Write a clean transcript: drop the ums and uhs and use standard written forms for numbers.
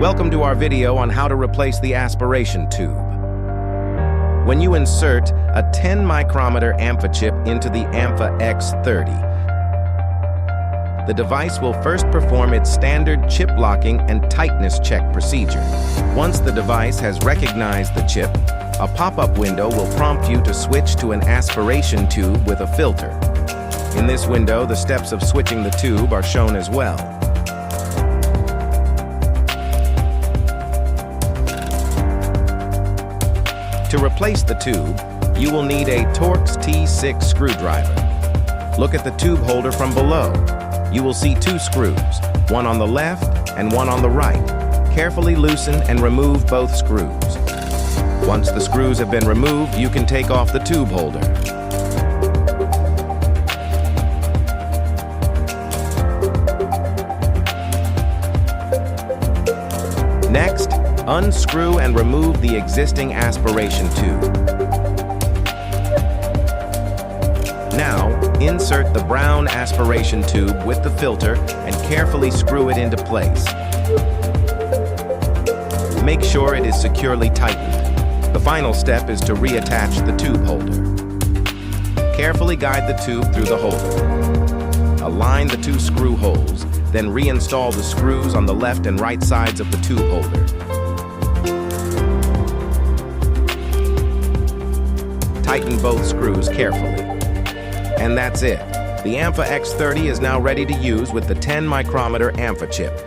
Welcome to our video on how to replace the aspiration tube. When you insert a 10 micrometer Ampha chip into the Ampha X30, the device will first perform its standard chip locking and tightness check procedure. Once the device has recognized the chip, a pop-up window will prompt you to switch to an aspiration tube with a filter. In this window, the steps of switching the tube are shown as well. To replace the tube, you will need a Torx T6 screwdriver. Look at the tube holder from below. You will see two screws, one on the left and one on the right. Carefully loosen and remove both screws. Once the screws have been removed, you can take off the tube holder. Next, unscrew and remove the existing aspiration tube. Now, insert the brown aspiration tube with the filter and carefully screw it into place. Make sure it is securely tightened. The final step is to reattach the tube holder. Carefully guide the tube through the holder. Align the two screw holes, then reinstall the screws on the left and right sides of the tube holder. Tighten both screws carefully. And that's it. The Ampha X30 is now ready to use with the 10 micrometer Ampha chip.